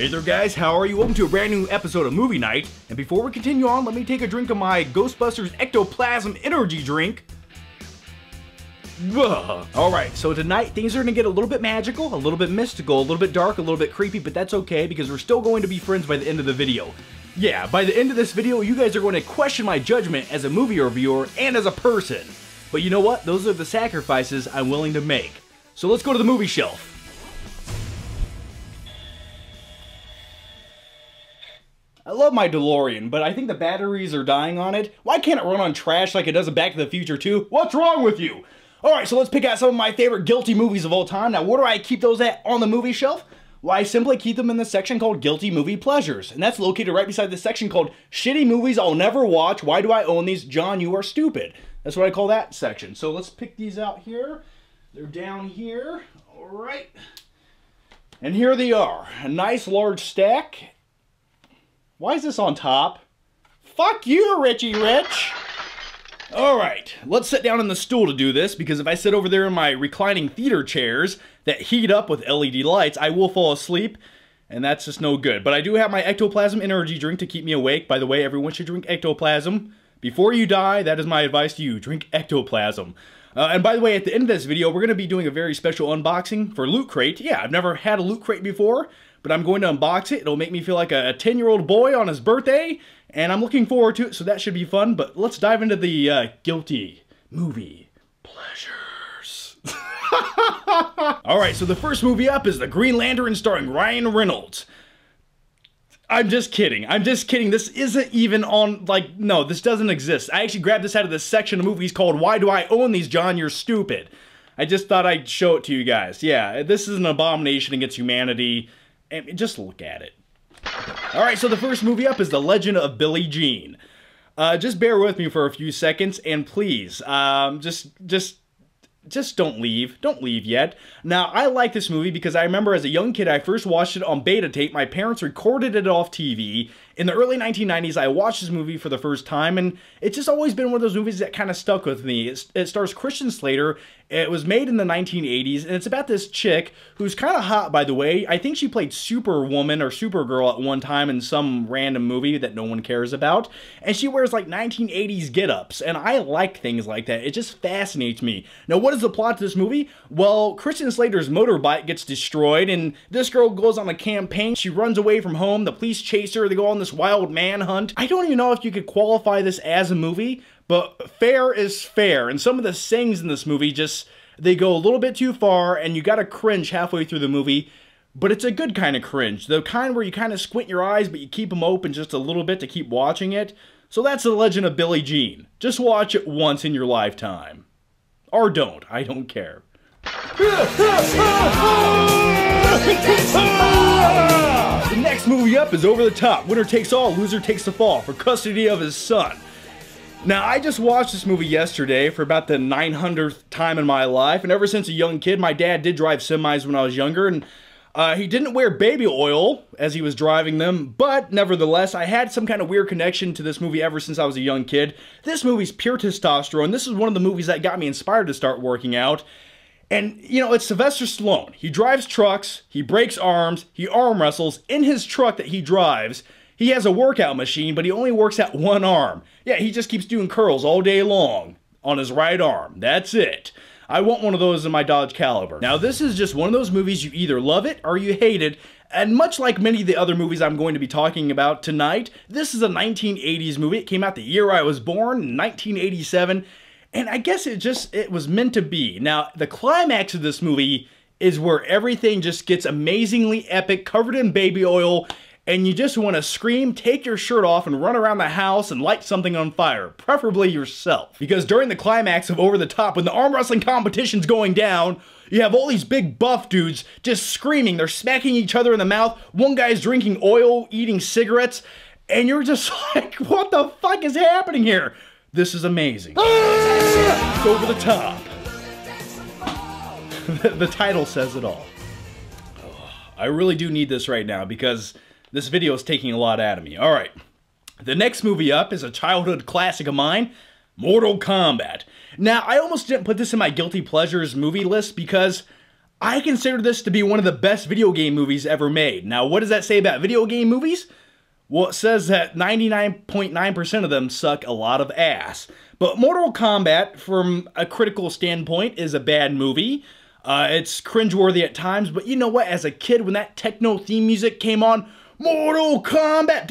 Hey there guys, how are you? Welcome to a brand new episode of Movie Night. And before we continue on, let me take a drink of my Ghostbusters Ectoplasm Energy Drink. Alright, so tonight things are going to get a little bit magical, a little bit mystical, a little bit dark, a little bit creepy, but that's okay because we're still going to be friends by the end of the video. Yeah, by the end of this video, you guys are going to question my judgment as a movie reviewer and as a person. But you know what? Those are the sacrifices I'm willing to make. So let's go to the movie shelf. I love my DeLorean, but I think the batteries are dying on it. Why can't it run on trash like it does in Back to the Future 2? What's wrong with you? Alright, so let's pick out some of my favorite guilty movies of all time. Now, where do I keep those at on the movie shelf? Well, I simply keep them in the section called Guilty Movie Pleasures. And that's located right beside the section called Shitty Movies I'll Never Watch. Why do I own these? John, you are stupid. That's what I call that section. So let's pick these out here. They're down here. Alright. And here they are. A nice large stack. Why is this on top? Fuck you, Richie Rich! Alright, let's sit down on the stool to do this, because if I sit over there in my reclining theater chairs that heat up with LED lights, I will fall asleep, and that's just no good. But I do have my Ectoplasm Energy Drink to keep me awake. By the way, everyone should drink Ectoplasm. Before you die, that is my advice to you, drink Ectoplasm. And by the way, at the end of this video, we're going to be doing a very special unboxing for Loot Crate. Yeah, I've never had a Loot Crate before, but I'm going to unbox it. It'll make me feel like a 10-year-old boy on his birthday, and I'm looking forward to it, so that should be fun. But let's dive into the guilty movie pleasures. Alright, so the first movie up is The Green Lantern starring Ryan Reynolds. I'm just kidding. I'm just kidding. This isn't even on, like, no, this doesn't exist. I actually grabbed this out of this section of movies called Why Do I Own These, John? You're Stupid. I just thought I'd show it to you guys. Yeah, this is an abomination against humanity. And just look at it. Alright, so the first movie up is The Legend of Billie Jean. Just bear with me for a few seconds, and please, just don't leave. Don't leave yet. Now, I like this movie because I remember as a young kid, I first watched it on beta tape. My parents recorded it off TV. In the early 1990s, I watched this movie for the first time, and it's just always been one of those movies that kind of stuck with me. It stars Christian Slater. It was made in the 1980s, and it's about this chick who's kind of hot, by the way. I think she played Superwoman or Supergirl at one time in some random movie that no one cares about. And she wears like 1980s get-ups, and I like things like that. It just fascinates me. Now, what is the plot to this movie? Well, Christian Slater's motorbike gets destroyed, and this girl goes on a campaign. She runs away from home. The police chase her. They go on this wild manhunt. I don't even know if you could qualify this as a movie, but fair is fair. And some of the sayings in this movie just, they go a little bit too far, and you gotta cringe halfway through the movie. But it's a good kind of cringe. The kind where you kind of squint your eyes, but you keep them open just a little bit to keep watching it. So that's The Legend of Billie Jean. Just watch it once in your lifetime. Or don't. I don't care. The next movie up is Over the Top. Winner takes all, loser takes the fall for custody of his son. Now, I just watched this movie yesterday for about the 900th time in my life, and ever since a young kid, my dad did drive semis when I was younger, and he didn't wear baby oil as he was driving them, but nevertheless, I had some kind of weird connection to this movie ever since I was a young kid. This movie's pure testosterone. This is one of the movies that got me inspired to start working out. And, you know, it's Sylvester Stallone. He drives trucks, he breaks arms, he arm wrestles. In his truck that he drives, he has a workout machine, but he only works out one arm. Yeah, he just keeps doing curls all day long on his right arm. That's it. I want one of those in my Dodge Caliber. Now, this is just one of those movies you either love it or you hate it. And much like many of the other movies I'm going to be talking about tonight, this is a 1980s movie. It came out the year I was born, 1987. And I guess it was meant to be. Now, the climax of this movie is where everything just gets amazingly epic, covered in baby oil, and you just want to scream, take your shirt off, and run around the house and light something on fire, preferably yourself. Because during the climax of Over the Top, when the arm wrestling competition's going down, you have all these big buff dudes just screaming. They're smacking each other in the mouth. One guy's drinking oil, eating cigarettes, and you're just like, what the fuck is happening here? This is amazing. It's Over the Top. The title says it all. Oh, I really do need this right now because this video is taking a lot out of me. Alright, the next movie up is a childhood classic of mine, Mortal Kombat. Now, I almost didn't put this in my Guilty Pleasures movie list because I consider this to be one of the best video game movies ever made. Now, what does that say about video game movies? Well, it says that 99.9% of them suck a lot of ass. But Mortal Kombat, from a critical standpoint, is a bad movie. It's cringeworthy at times, but you know what? As a kid, when that techno theme music came on, Mortal Kombat,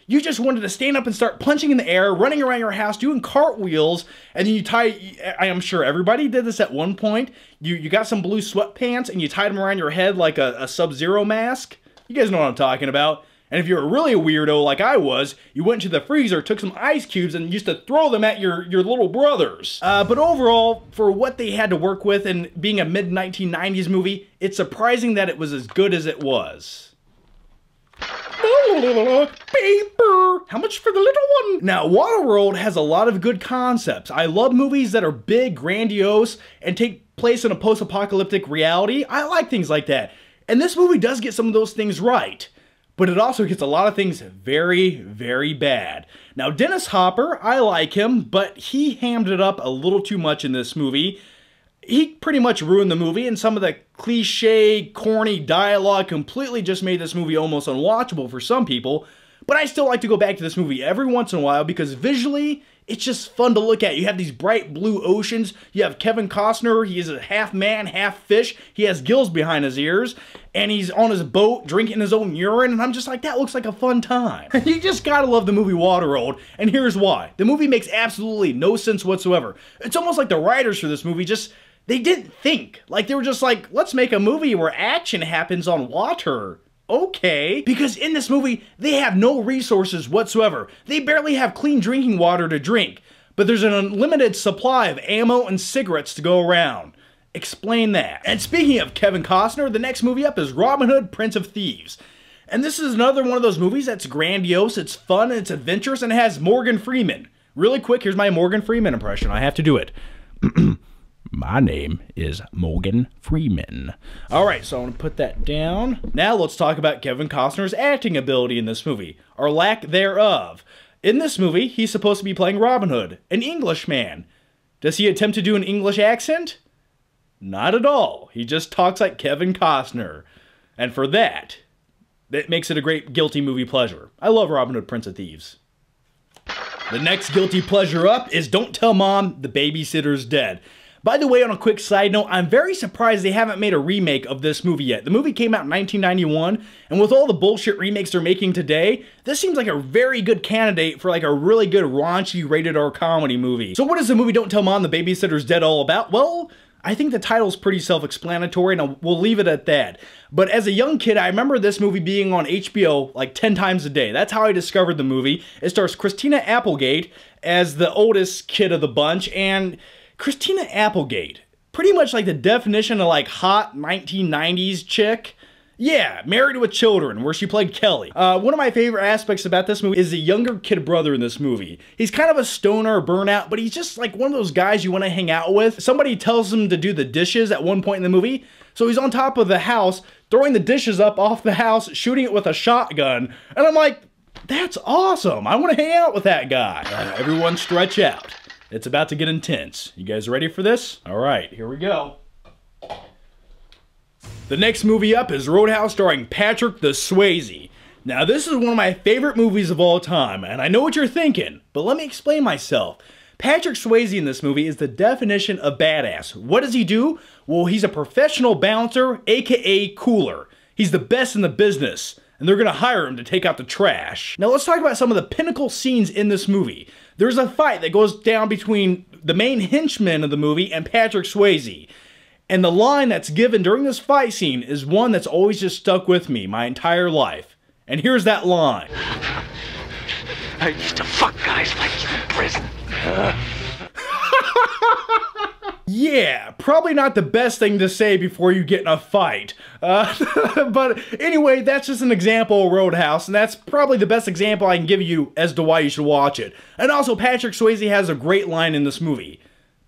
you just wanted to stand up and start punching in the air, running around your house, doing cartwheels, and then you I am sure everybody did this at one point. You got some blue sweatpants and you tied them around your head like a Sub-Zero mask. You guys know what I'm talking about. And if you're really a weirdo like I was, you went to the freezer, took some ice cubes, and used to throw them at your little brothers. But overall, for what they had to work with and being a mid-1990s movie, it's surprising that it was as good as it was. Paper! How much for the little one? Now, Waterworld has a lot of good concepts. I love movies that are big, grandiose, and take place in a post-apocalyptic reality. I like things like that. And this movie does get some of those things right. But it also gets a lot of things very, very bad. Now, Dennis Hopper, I like him, but he hammed it up a little too much in this movie. He pretty much ruined the movie, and some of the cliche, corny dialogue completely just made this movie almost unwatchable for some people. But I still like to go back to this movie every once in a while because visually, it's just fun to look at. You have these bright blue oceans. You have Kevin Costner. He is a half man, half fish. He has gills behind his ears. And he's on his boat drinking his own urine. And I'm just like, that looks like a fun time. You just gotta love the movie Waterworld. And here's why. The movie makes absolutely no sense whatsoever. It's almost like the writers for this movie they didn't think. Like, they were just like, let's make a movie where action happens on water. Okay. Because in this movie, they have no resources whatsoever. They barely have clean drinking water to drink. But there's an unlimited supply of ammo and cigarettes to go around. Explain that. And speaking of Kevin Costner, the next movie up is Robin Hood, Prince of Thieves. And this is another one of those movies that's grandiose, it's fun, it's adventurous, and it has Morgan Freeman. Really quick, here's my Morgan Freeman impression. I have to do it. My name is Morgan Freeman. Alright, so I'm going to put that down. Now let's talk about Kevin Costner's acting ability in this movie, or lack thereof. In this movie, he's supposed to be playing Robin Hood, an Englishman. Does he attempt to do an English accent? Not at all. He just talks like Kevin Costner. And for that, it makes it a great guilty movie pleasure. I love Robin Hood, Prince of Thieves. The next guilty pleasure up is Don't Tell Mom the Babysitter's Dead. By the way, on a quick side note, I'm very surprised they haven't made a remake of this movie yet. The movie came out in 1991, and with all the bullshit remakes they're making today, this seems like a very good candidate for like a really good raunchy rated R comedy movie. So what is the movie Don't Tell Mom the Babysitter's Dead all about? Well, I think the title's pretty self-explanatory, and we'll leave it at that. But as a young kid, I remember this movie being on HBO like 10 times a day. That's how I discovered the movie. It stars Christina Applegate as the oldest kid of the bunch, and Christina Applegate, pretty much like the definition of like hot 1990s chick. Yeah, Married with Children, where she played Kelly. One of my favorite aspects about this movie is the younger kid brother in this movie. He's kind of a stoner, burnout, but he's just like one of those guys you want to hang out with. Somebody tells him to do the dishes at one point in the movie, so he's on top of the house, throwing the dishes up off the house, shooting it with a shotgun, and I'm like, that's awesome. I want to hang out with that guy. Everyone stretch out. It's about to get intense. You guys ready for this? All right, here we go. The next movie up is Roadhouse, starring Patrick the Swayze. Now, this is one of my favorite movies of all time, and I know what you're thinking, but let me explain myself. Patrick Swayze in this movie is the definition of badass. What does he do? Well, he's a professional bouncer, aka cooler. He's the best in the business, and they're gonna hire him to take out the trash. Now, let's talk about some of the pinnacle scenes in this movie. There's a fight that goes down between the main henchman of the movie and Patrick Swayze. And the line that's given during this fight scene is one that's always just stuck with me my entire life. And here's that line. I used to fuck guys like you in prison. Yeah, probably not the best thing to say before you get in a fight. But anyway, that's just an example of Roadhouse, and that's probably the best example I can give you as to why you should watch it. And also, Patrick Swayze has a great line in this movie.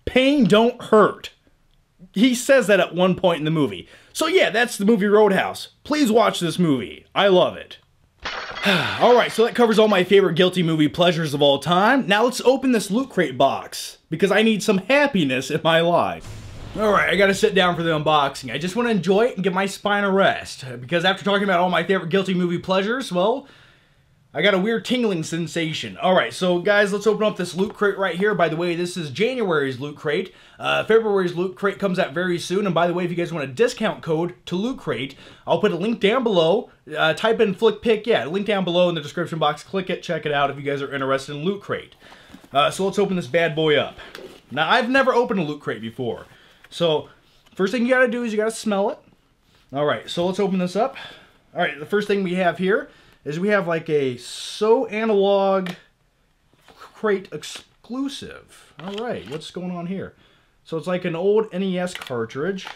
Pain don't hurt. He says that at one point in the movie. So yeah, that's the movie Roadhouse. Please watch this movie. I love it. Alright, so that covers all my favorite guilty movie pleasures of all time. Now let's open this Loot Crate box, because I need some happiness in my life. Alright, I gotta sit down for the unboxing. I just want to enjoy it and give my spine a rest. Because after talking about all my favorite guilty movie pleasures, well, I got a weird tingling sensation. Alright, so guys, let's open up this Loot Crate right here. By the way, this is January's Loot Crate. February's Loot Crate comes out very soon. And by the way, if you guys want a discount code to Loot Crate, I'll put a link down below. Type in FlickPick, yeah, link down below in the description box. Click it, check it out if you guys are interested in Loot Crate. So let's open this bad boy up. Now, I've never opened a Loot Crate before. So, first thing you gotta do is you gotta smell it. Alright, so let's open this up. Alright, the first thing we have here is we have like a So Analog Crate exclusive. Alright, what's going on here? So it's like an old NES cartridge.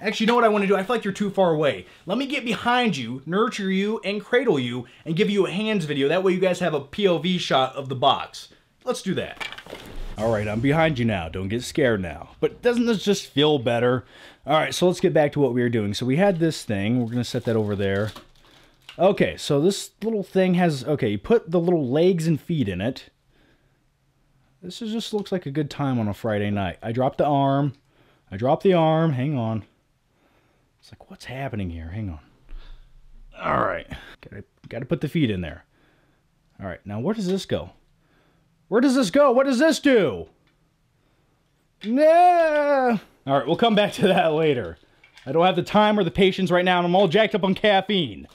Actually, you know what I want to do? I feel like you're too far away. Let me get behind you, nurture you, and cradle you, and give you a hands video. That way you guys have a POV shot of the box. Let's do that. Alright, I'm behind you now. Don't get scared now. But doesn't this just feel better? Alright, so let's get back to what we were doing. So we had this thing. We're going to set that over there. Okay, so this little thing has... Okay, you put the little legs and feet in it. This just looks like a good time on a Friday night. I dropped the arm. I dropped the arm. Hang on. It's like, what's happening here? Hang on. Alright. Gotta put the feet in there. Alright, now where does this go? Where does this go? What does this do? Nah. Alright, we'll come back to that later. I don't have the time or the patience right now, and I'm all jacked up on caffeine.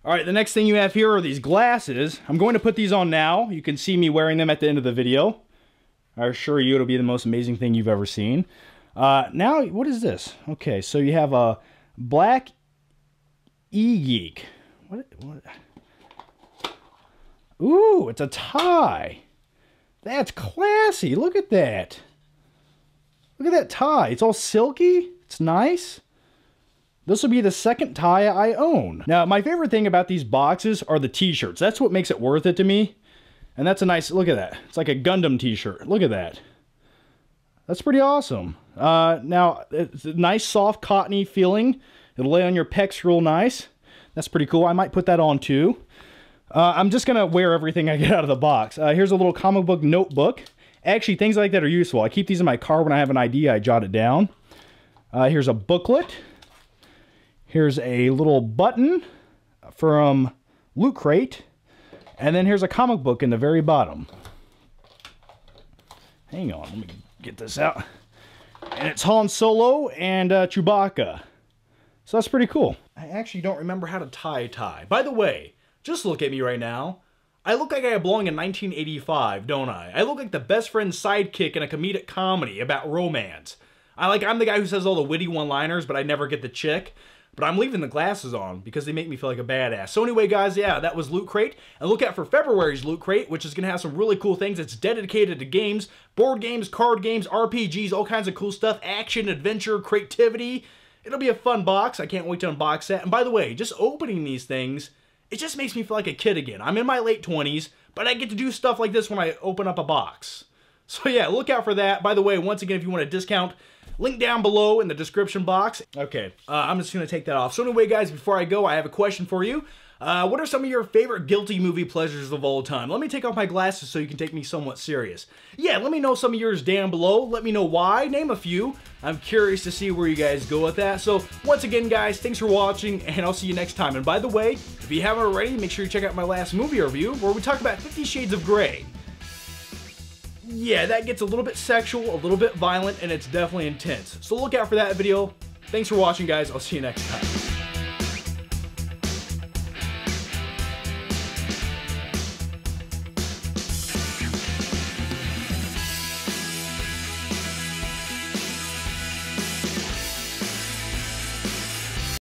Alright, the next thing you have here are these glasses. I'm going to put these on now. You can see me wearing them at the end of the video. I assure you it'll be the most amazing thing you've ever seen. Now, what is this? Okay, so you have a black e-geek. What? Ooh, it's a tie. That's classy. Look at that. Look at that tie. It's all silky. It's nice. This will be the second tie I own. Now, my favorite thing about these boxes are the t-shirts. That's what makes it worth it to me. And that's a nice, look at that. It's like a Gundam t-shirt. Look at that. That's pretty awesome. Now, it's a nice, soft, cottony feeling. It'll lay on your pecs real nice. That's pretty cool. I might put that on too. I'm just going to wear everything I get out of the box. Here's a little comic book notebook. Actually, things like that are useful. I keep these in my car when I have an idea. I jot it down. Here's a booklet. Here's a little button from Loot Crate. And then here's a comic book in the very bottom. Hang on, let me get this out. And it's Han Solo and Chewbacca. So that's pretty cool. I actually don't remember how to tie a tie. By the way, just look at me right now. I look like I belong in 1985, don't I? I look like the best friend's sidekick in a comedic comedy about romance. I'm the guy who says all the witty one-liners, but I never get the chick. But I'm leaving the glasses on because they make me feel like a badass. So anyway, guys, yeah, that was Loot Crate. And look out for February's Loot Crate, which is going to have some really cool things. It's dedicated to games, board games, card games, RPGs, all kinds of cool stuff, action, adventure, creativity. It'll be a fun box. I can't wait to unbox that. And by the way, just opening these things, it just makes me feel like a kid again. I'm in my late 20s, but I get to do stuff like this when I open up a box. So yeah, look out for that. By the way, once again, if you want a discount, link down below in the description box. Okay, I'm just going to take that off. So anyway, guys, before I go, I have a question for you. What are some of your favorite guilty movie pleasures of all time? Let me take off my glasses so you can take me somewhat serious. Yeah, let me know some of yours down below. Let me know why. Name a few. I'm curious to see where you guys go with that. So once again, guys, thanks for watching, and I'll see you next time. And by the way, if you haven't already, make sure you check out my last movie review where we talk about 50 Shades of Grey. Yeah, that gets a little bit sexual, a little bit violent, and it's definitely intense. So look out for that video. Thanks for watching, guys. I'll see you next time.